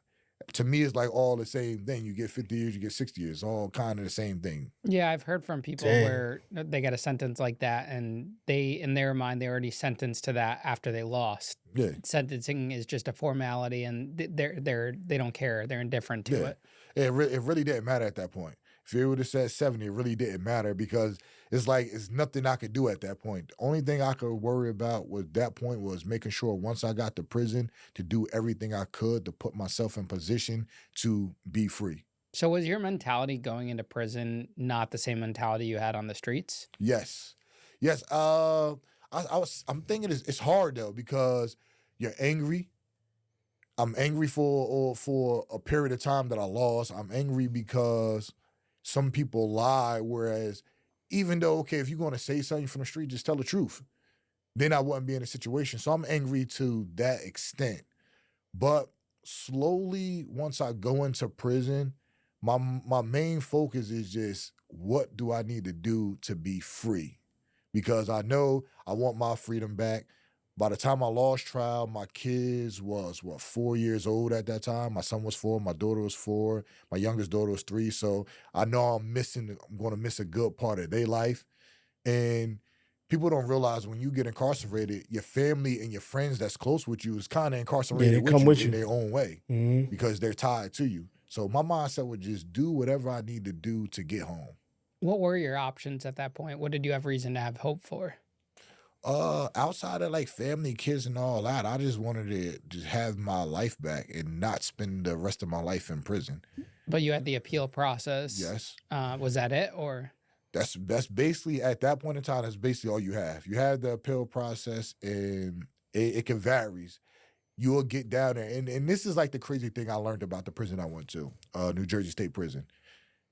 To me, it's like all the same thing. You get 50 years, you get 60 years, all kind of the same thing. Yeah, I've heard from people Damn. where they get a sentence like that, and they, in their mind, they already sentenced to that after they lost. Yeah. Sentencing is just a formality, and they don't care. They're indifferent to Yeah. it. It really didn't matter at that point. If it would have said 70, it really didn't matter, because it's like it's nothing I could do at that point. The only thing I could worry about with that point was making sure once I got to prison to do everything I could to put myself in position to be free. So was your mentality going into prison not the same mentality you had on the streets? Yes. Yes. I'm thinking it's hard though, because you're angry. I'm angry for a period of time that I lost. I'm angry because some people lie. Whereas, even though, okay, if you're going to say something from the street, just tell the truth. Then I wouldn't be in a situation. So I'm angry to that extent. But slowly, once I go into prison, my main focus is just, what do I need to do to be free? Because I know I want my freedom back. By the time I lost trial, my kids was 4 years old at that time. My son was 4, my daughter was 4, my youngest daughter was 3. So I know I'm going to miss a good part of their life. And people don't realize when you get incarcerated, your family and your friends that's close with you is kind of incarcerated they come with with you you. in their own way, Mhm. because they're tied to you. So my mindset would just do whatever I need to do to get home. What were your options at that point? What did you have reason to have hope for? Outside of like family, kids, and all that, I just wanted to just have my life back and not spend the rest of my life in prison. But you had the appeal process. Yes. Was that it, or? That's basically at that point in time. That's basically all you have. You have the appeal process, and it can varies. You will get down there, and this is like the crazy thing I learned about the prison I went to, New Jersey State Prison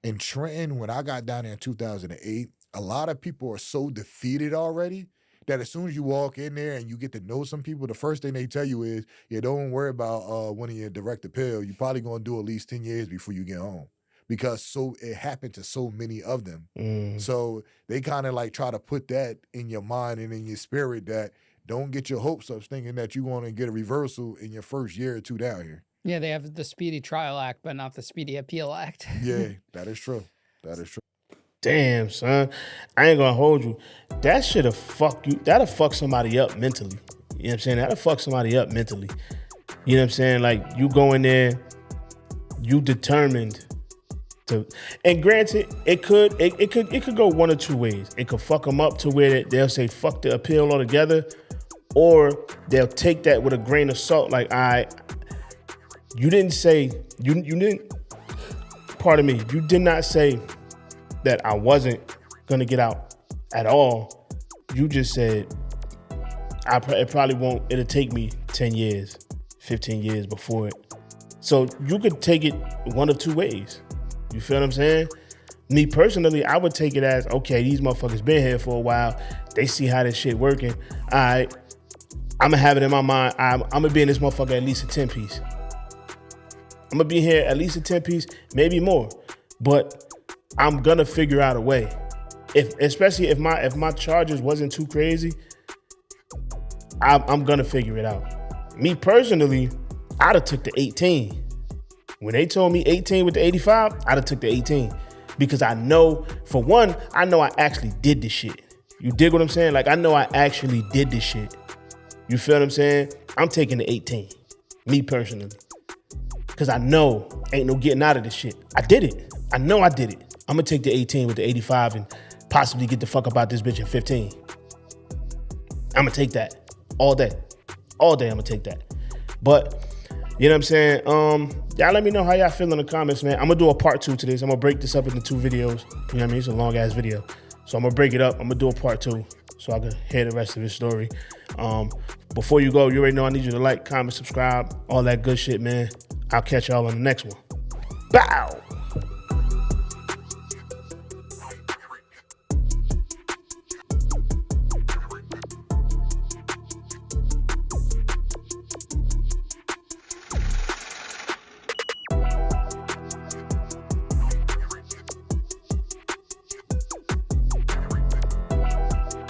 in Trenton. When I got down there in 2008, a lot of people are so defeated already that as soon as you walk in there and you get to know some people, the first thing they tell you is, "Yeah, don't worry about winning your direct appeal. You're probably gonna do at least 10 years before you get home." Because so it happened to so many of them. So they kind of like try to put that in your mind and in your spirit that don't get your hopes up thinking that you want to get a reversal in your first year or two down here. Yeah, they have the Speedy Trial Act, but not the Speedy Appeal Act. Yeah, that is true. That is true. Damn, son. I ain't gonna hold you. That shit'll fuck you. That'll fuck somebody up mentally. You know what I'm saying? That'll fuck somebody up mentally. You know what I'm saying? Like, you go in there, you determined to, and granted, it could go one or two ways. It could fuck them up to where they'll say fuck the appeal altogether, or they'll take that with a grain of salt. Like, you didn't say, you didn't, pardon me, you did not say that I wasn't gonna get out at all. You just said, it probably won't, it'll take me 10 years, 15 years before it. So you could take it one of two ways. You feel what I'm saying? Me personally, I would take it as, okay, these motherfuckers been here for a while. They see how this shit working. All right, I'm gonna have it in my mind. I'm gonna be in this motherfucker at least a 10 piece. I'm gonna be here at least a 10 piece, maybe more. But I'm gonna figure out a way. Especially if my charges wasn't too crazy, I'm gonna figure it out. Me personally, I'd have took the 18. When they told me 18 with the 85, I'd have took the 18. Because I know, for one, I know I actually did this shit. You dig what I'm saying? Like, I know I actually did this shit. You feel what I'm saying? I'm taking the 18, me personally. Because I know ain't no getting out of this shit. I did it. I know I did it. I'm gonna take the 18 with the 85 and possibly get the fuck up out this bitch in 15. I'm gonna take that all day. All day I'm gonna take that. But, you know what I'm saying? Y'all let me know how y'all feel in the comments, man. I'm gonna do a part 2 to this. I'm gonna break this up into 2 videos. You know what I mean? It's a long ass video. So I'm gonna break it up. I'm gonna do a part 2 so I can hear the rest of his story. Before you go, you already know I need you to like, comment, subscribe, all that good shit, man. I'll catch y'all on the next one. Bow!